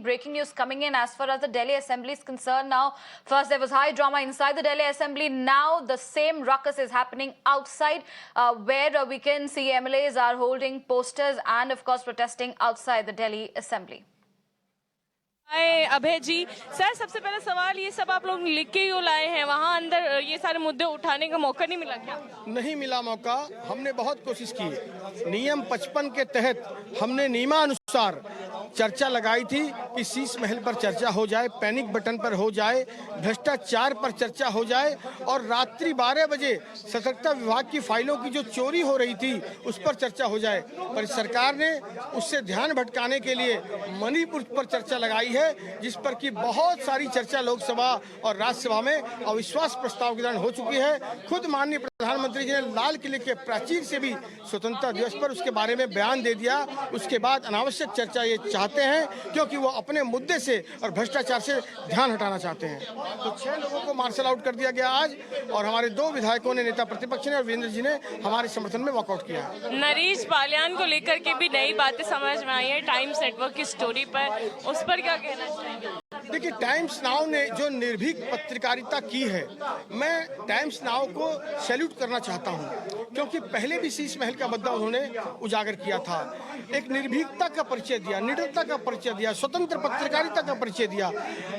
breaking news coming in as far as the Delhi Assembly is concerned now. First, there was high drama inside the Delhi Assembly. Now, the same ruckus is happening outside, where we can see MLAs are holding posters and, of course, protesting outside the Delhi Assembly. Abhay ji, sir सबसे पहला सवाल, ये सब आप लोग लिख के क्यों लाए हैं? वहाँ अंदर ये सारे मुद्दे उठाने का मौका नहीं मिला क्या? नहीं मिला मौका। हमने बहुत कोशिश की। नियम 55 के तहत हमने नियमानुसार चर्चा लगाई थी कि शीश महल पर चर्चा हो जाए, पैनिक बटन पर हो जाए, भ्रष्टाचार पर चर्चा हो जाए और रात्रि 12 बजे सतर्कता विभाग की फाइलों की जो चोरी हो रही थी उस पर चर्चा हो जाए। पर सरकार ने उससे ध्यान भटकाने के लिए मणिपुर पर चर्चा लगाई है, जिस पर कि बहुत सारी चर्चा लोकसभा और राज्यसभा में अविश्वास प्रस्ताव के दौरान हो चुकी है। खुद माननीय प्रधानमंत्री जी ने लाल किले के प्राचीर से भी स्वतंत्रता दिवस पर उसके बारे में बयान दे दिया। उसके बाद अनावश्यक चर्चा ये चाहते हैं क्योंकि वो अपने मुद्दे से और भ्रष्टाचार से ध्यान हटाना चाहते हैं। तो 6 लोगों को मार्शल आउट कर दिया गया आज, और हमारे 2 विधायकों ने, नेता प्रतिपक्ष ने और वीरेंद्र जी ने हमारे समर्थन में वॉकआउट किया। नरेश बालियान को लेकर के भी नई बातें समझ में आई है टाइम्स नेटवर्क की स्टोरी पर, उस पर क्या कहना चाहिए? देखिए, टाइम्स नाउ ने जो निर्भीक पत्रकारिता की है, मैं टाइम्स नाउ को सैल्यूट करना चाहता हूं, क्योंकि पहले भी शीश महल का मुद्दा उन्होंने उजागर किया था। एक निर्भीकता का परिचय दिया, निडरता का परिचय दिया, स्वतंत्र पत्रकारिता का परिचय दिया।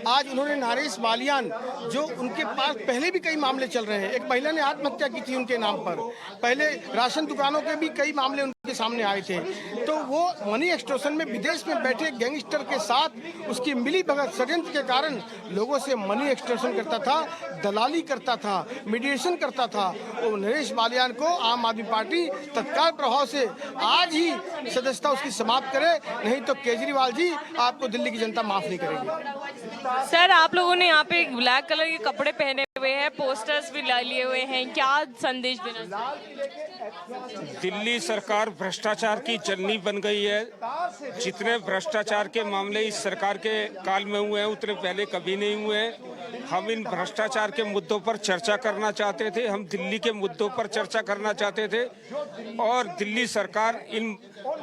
आज उन्होंने नरेश बालियान, जो उनके पास पहले भी कई मामले चल रहे हैं, एक महिला ने आत्महत्या की थी उनके नाम पर, पहले राशन दुकानों के भी कई मामले उनके सामने आए थे, तो वो मनी एक्सटॉर्शन में विदेश में बैठे गैंगस्टर के साथ उसकी मिली भगत षड्यंत्र के कारण लोगों से मनी एक्सटॉर्शन करता था, दलाली करता था, मीडिएशन करता था। वो नरेश बालियान को आम आदमी पार्टी तत्काल प्रभाव से आज ही सदस्यता उसकी समाप्त करे, नहीं तो केजरीवाल जी आपको दिल्ली की जनता माफ नहीं करेगी। सर, आप लोगों ने यहाँ पे ब्लैक कलर के कपड़े पहने हुए हैं, पोस्टर्स भी लिए हुए हैं, क्या संदेश देना? दिल्ली सरकार भ्रष्टाचार की जननी बन गई है। जितने भ्रष्टाचार के मामले इस सरकार के काल में हुए हैं उतने पहले कभी नहीं हुए हैं। हम इन भ्रष्टाचार के मुद्दों पर चर्चा करना चाहते थे, हम दिल्ली के मुद्दों पर चर्चा करना चाहते थे, और दिल्ली सरकार इन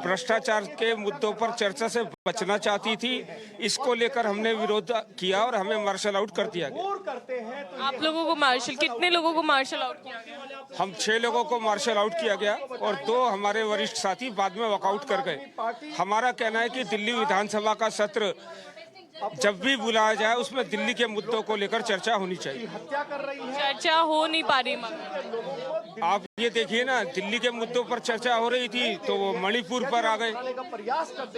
भ्रष्टाचार के मुद्दों पर चर्चा से बचना चाहती थी। इसको लेकर हमने विरोध किया और हमें मार्शल आउट कर दिया गया। आप लोगों को मार्शल, कितने लोगों को मार्शल आउट किया गया? हम 6 लोगों को मार्शल आउट किया गया और 2 हमारे वरिष्ठ साथी बाद में वॉकआउट कर गए। हमारा कहना है कि दिल्ली विधानसभा का सत्र जब भी बुलाया जाए उसमें दिल्ली के मुद्दों को लेकर चर्चा होनी चाहिए। चर्चा हो नहीं पा रही। आप ये देखिए ना, दिल्ली के मुद्दों पर चर्चा हो रही थी तो वो मणिपुर पर आ गए,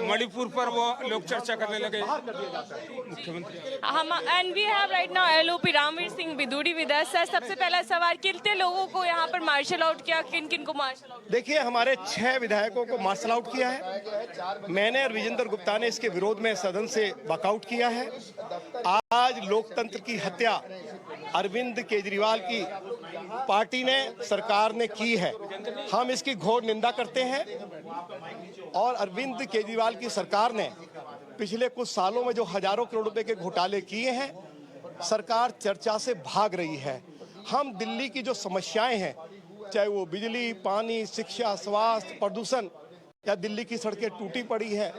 मणिपुर पर वो लोग चर्चा करने लगे। मुख्यमंत्री हम and we have right now LOP Ramvir Singh Bidhuri with us. Sir, सबसे पहला सवाल, कितने लोगों को यहाँ पर मार्शल आउट किया, किन किन को मार्शल आउट? देखिए, हमारे 6 विधायकों को मार्शल आउट किया है। मैंने और विजेंद्र गुप्ता ने इसके विरोध में सदन से वॉकआउट किया है। आज लोकतंत्र की हत्या अरविंद केजरीवाल की पार्टी ने, सरकार ने की है। हम इसकी घोर निंदा करते हैं और अरविंद केजरीवाल की सरकार ने पिछले कुछ सालों में जो हजारों करोड़ रुपए के घोटाले किए हैं, सरकार चर्चा से भाग रही है। हम दिल्ली की जो समस्याएं हैं, चाहे वो बिजली, पानी, शिक्षा, स्वास्थ्य, प्रदूषण, या दिल्ली की सड़कें टूटी पड़ी है,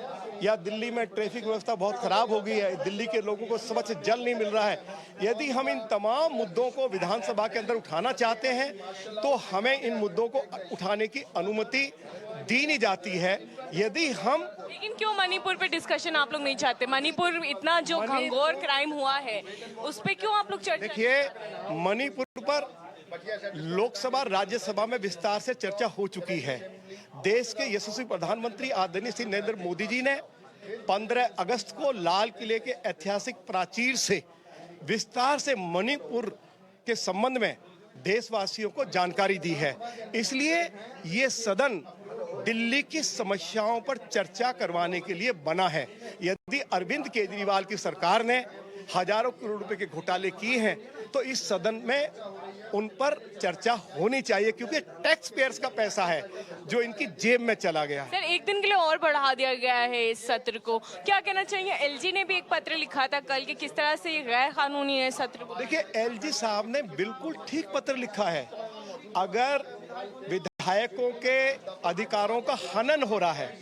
या दिल्ली में ट्रैफिक व्यवस्था बहुत खराब हो गई है, दिल्ली के लोगों को स्वच्छ जल नहीं मिल रहा है, यदि हम इन तमाम मुद्दों को विधानसभा के अंदर उठाना चाहते हैं तो हमें इन मुद्दों को उठाने की अनुमति दी नहीं जाती है। यदि हम, लेकिन क्यों मणिपुर पे डिस्कशन आप लोग नहीं चाहते? मणिपुर इतना जो घंघोर क्राइम हुआ है उस पे क्यों आप लोग चर्चा? देखिए, मणिपुर पर लोकसभा राज्यसभा में विस्तार से चर्चा हो चुकी है। देश के यशस्वी प्रधानमंत्री आदरणीय श्री नरेंद्र मोदी जी ने 15 अगस्त को लाल किले के ऐतिहासिक प्राचीर से विस्तार से मणिपुर के संबंध में देशवासियों को जानकारी दी है। इसलिए ये सदन दिल्ली की समस्याओं पर चर्चा करवाने के लिए बना है। यदि अरविंद केजरीवाल की सरकार ने हजारों करोड़ रुपए के घोटाले किए हैं तो इस सदन में उन पर चर्चा होनी चाहिए, क्योंकि टैक्स पेयर्स का पैसा है जो इनकी जेब में चला गया। सर, एक दिन के लिए और बढ़ा दिया गया है इस सत्र को, क्या कहना चाहिए? एलजी ने भी एक पत्र लिखा था कल कि किस तरह से ये गैर कानूनी है सत्र को। देखिए, एलजी साहब ने बिल्कुल ठीक पत्र लिखा है। अगर विधायकों के अधिकारों का हनन हो रहा है,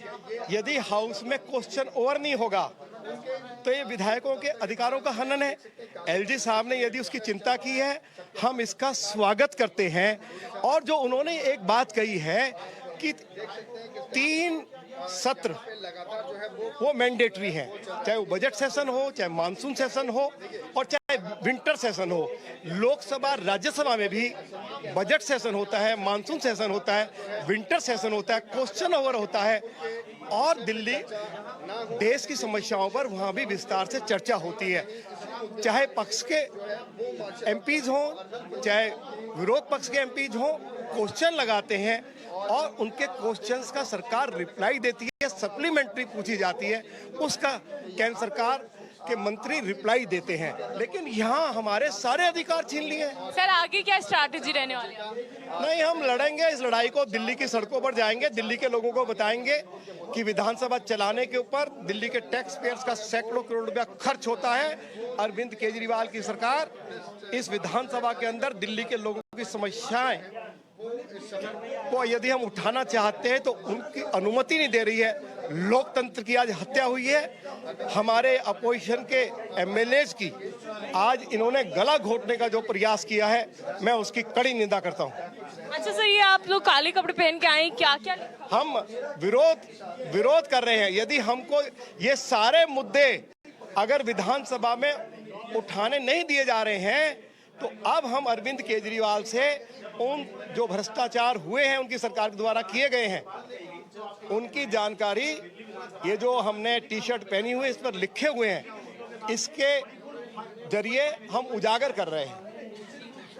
यदि हाउस में क्वेश्चन ओवर नहीं होगा तो ये विधायकों के अधिकारों का हनन है। एलजी साहब ने यदि उसकी चिंता की है, हम इसका स्वागत करते हैं। और जो उन्होंने एक बात कही है कि 3 सत्र वो मैंडेटरी हैं, चाहे वो बजट सेशन हो, चाहे मानसून सेशन हो और चाहे विंटर सेशन हो। लोकसभा राज्यसभा में भी बजट सेशन होता है, मानसून सेशन होता है, विंटर सेशन होता है, क्वेश्चन ओवर होता है और दिल्ली देश की समस्याओं पर वहाँ भी विस्तार से चर्चा होती है। चाहे पक्ष के एमपीज हों, चाहे विरोध पक्ष के एमपीज हों, क्वेश्चन लगाते हैं और उनके क्वेश्चंस का सरकार रिप्लाई देती है, सप्लीमेंट्री पूछी जाती है, उसका केंद्र सरकार के मंत्री रिप्लाई देते हैं। लेकिन यहाँ हमारे सारे अधिकार छीन लिए हैं। सर आगे क्या स्ट्रैटेजी रहने वाली है? नहीं, हम लड़ेंगे इस लड़ाई को, दिल्ली की सड़कों पर जाएंगे, दिल्ली के लोगों को बताएंगे कि विधानसभा चलाने के ऊपर दिल्ली के टैक्स पेयर्स का सैकड़ों करोड़ रुपया खर्च होता है। अरविंद केजरीवाल की सरकार इस विधानसभा के अंदर दिल्ली के लोगों की समस्याएं को यदि हम उठाना चाहते हैं तो उनकी अनुमति नहीं दे रही है। लोकतंत्र की आज हत्या हुई है। हमारे अपोजिशन के एमएलएज की आज इन्होंने गला घोटने का जो प्रयास किया है, मैं उसकी कड़ी निंदा करता हूं। अच्छा सर, ये आप लोग काले कपड़े पहन के आए, क्या क्या हम विरोध कर रहे हैं। यदि हमको ये सारे मुद्दे अगर विधानसभा में उठाने नहीं दिए जा रहे हैं तो अब हम अरविंद केजरीवाल से उन जो भ्रष्टाचार हुए हैं उनकी सरकार के द्वारा किए गए हैं उनकी जानकारी, ये जो हमने टी शर्ट पहनी हुई है इस पर लिखे हुए हैं, इसके जरिए हम उजागर कर रहे हैं।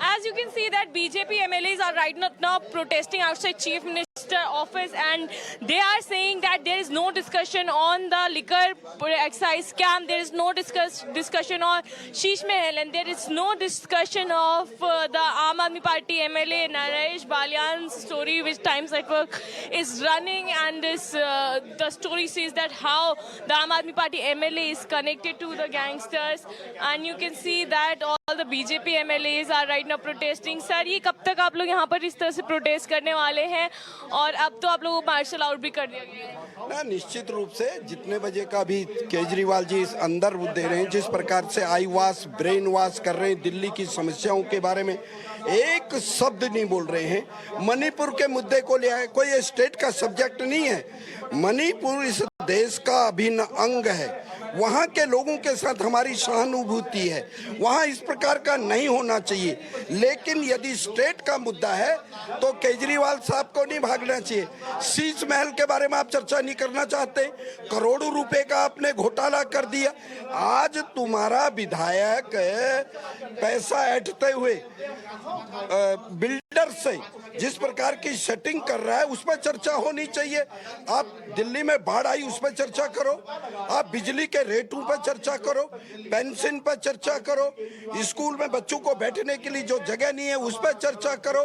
As you can see that BJP MLAs are right now protesting outside Chief Minister office and they are saying that there is no discussion on the liquor excise scam, there is no discussion on Sheesh Mahal and there is no discussion of the Aam Aadmi Party MLA Naresh Balyan's story which Times Network is running, and this the story says that how the Aam Aadmi Party MLA is connected to the gangsters, and you can see that all the BJP MLAs are right now protesting. Sir ये कब तक आप लोग यहाँ पर इस तरह से प्रोटेस्ट करने वाले हैं? और अब तो आप लोगों को मार्शल आउट भी कर दिया गया है ना। निश्चित रूप से जितने बजे का भी केजरीवाल जी इस अंदर दे रहे हैं, जिस प्रकार से आई वॉश ब्रेन वॉश कर रहे हैं, दिल्ली की समस्याओं के बारे में एक शब्द नहीं बोल रहे हैं। मणिपुर के मुद्दे को ले आए, कोई स्टेट का सब्जेक्ट नहीं है। मणिपुर इस देश का अभिन्न अंग है, वहाँ के लोगों के साथ हमारी सहानुभूति है, वहाँ इस प्रकार का नहीं होना चाहिए। लेकिन यदि स्टेट का मुद्दा है तो केजरीवाल साहब को नहीं भागना चाहिए। शीश महल के बारे में आप चर्चा नहीं करना चाहते, करोड़ों रुपए का आपने घोटाला कर दिया। आज तुम्हारा विधायक पैसा ऐंठते हुए बिल्डर से जिस प्रकार की सेटिंग कर रहा है उस पर चर्चा होनी चाहिए। आप दिल्ली में बाढ़ आई उस पर चर्चा करो, आप बिजली के रेटों पर चर्चा करो, पेंशन पर चर्चा करो, स्कूल में बच्चों को बैठने के लिए जो जगह नहीं है उस पर चर्चा करो,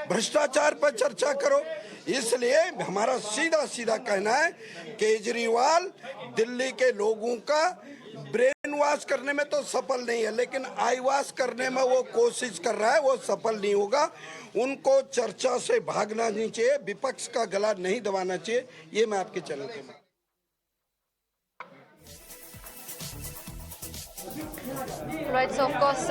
भ्रष्टाचार पर चर्चा करो। इसलिए हमारा सीधा सीधा कहना है केजरीवाल दिल्ली के लोगों का ब्रेन वॉश करने में तो सफल नहीं है, लेकिन आई वॉश करने में वो कोशिश कर रहा है, वो सफल नहीं होगा। उनको चर्चा से भागना नहीं चाहिए, विपक्ष का गला नहीं दबाना चाहिए। ये मैं आपके चैनल पे Right, so of course